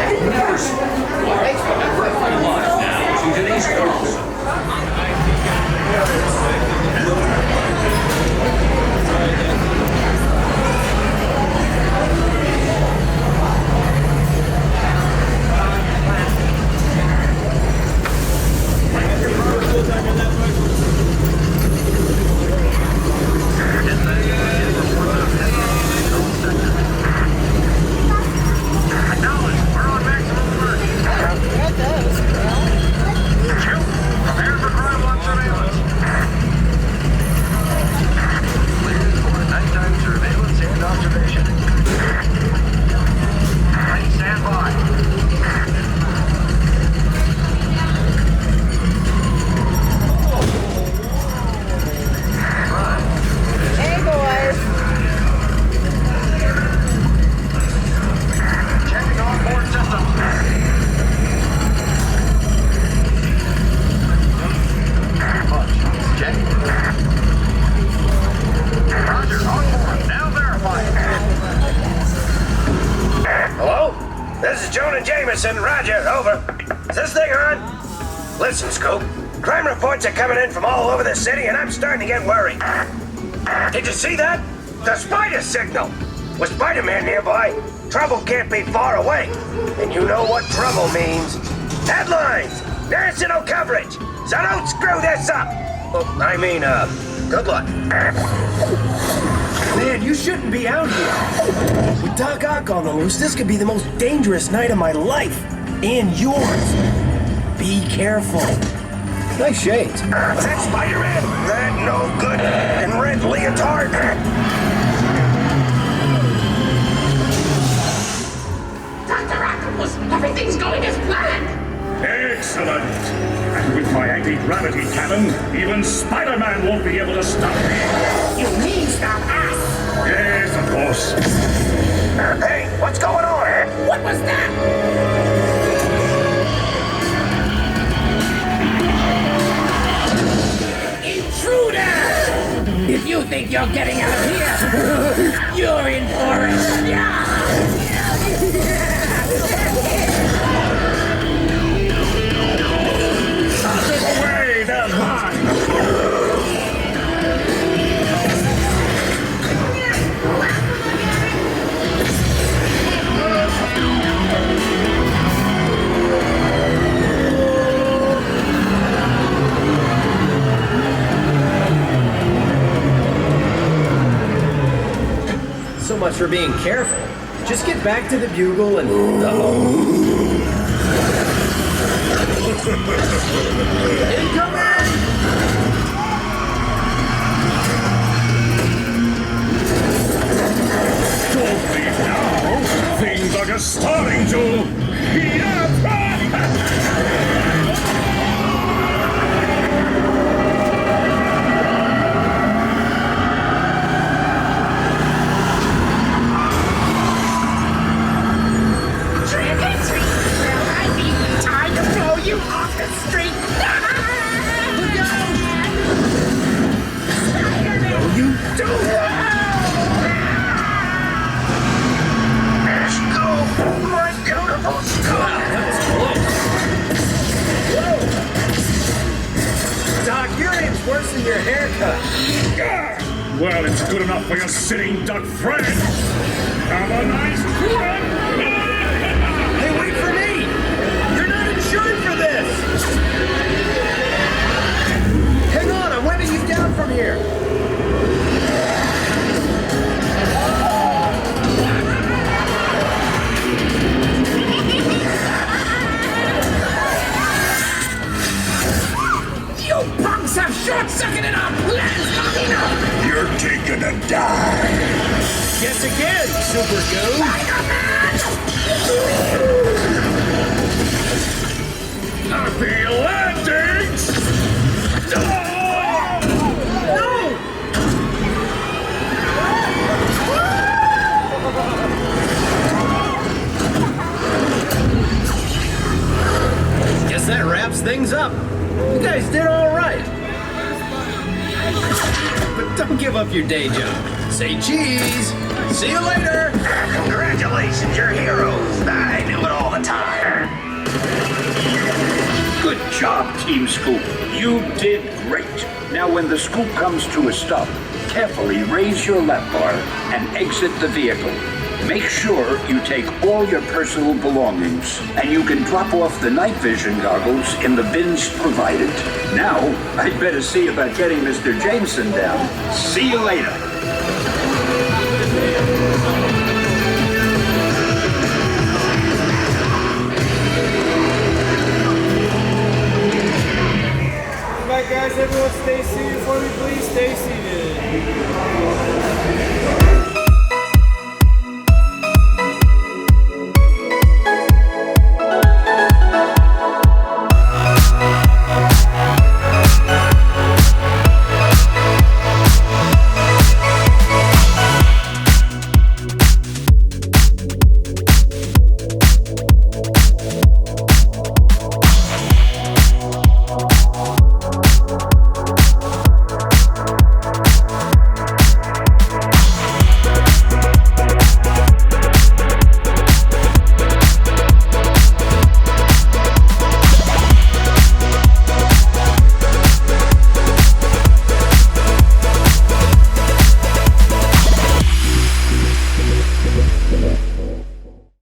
Now, to today's cross. Roger, over. Is this thing on? Listen, Scoop. Crime reports are coming in from all over the city, and I'm starting to get worried. Did you see that? The spider signal! With Spider-Man nearby, trouble can't be far away. And you know what trouble means. Headlines! National coverage! So don't screw this up! Good luck. Man, you shouldn't be out here. With Doc Ock on the loose, this could be the most dangerous night of my life. And yours. Be careful. Nice shades. That Spider-Man? That no good and red leotard? Dr. Octopus, everything's going as planned! Excellent! And with my anti-gravity cannon, even Spider-Man won't be able to stop me! You mean stop us? Yes, of course. Hey, what's going on? What was that? Intruder! If you think you're getting out here, you're in for it! Away, they're mine! So much for being careful. Just get back to the bugle and... Uh-oh. Incoming! Don't leave now! Things are just starting to... Worse than your haircut. Well, it's good enough for your sitting duck friend. Have a nice trip! Hey, wait for me! You're not insured for this! Hang on, I'm waving you down from here. Have short-circuited our plans long enough! You're taking a dive! Guess again, Super Goo! Happy landings! Guess that wraps things up. You guys did all right. But don't give up your day job. Say cheese. See you later. Congratulations, you're heroes. I knew it all the time. Team Scoop. You did great. Now when the scoop comes to a stop, carefully raise your lap bar and exit the vehicle. Make sure you take all your personal belongings, and you can drop off the night vision goggles in the bins provided. Now, I'd better see about getting Mr. Jameson down. See you later.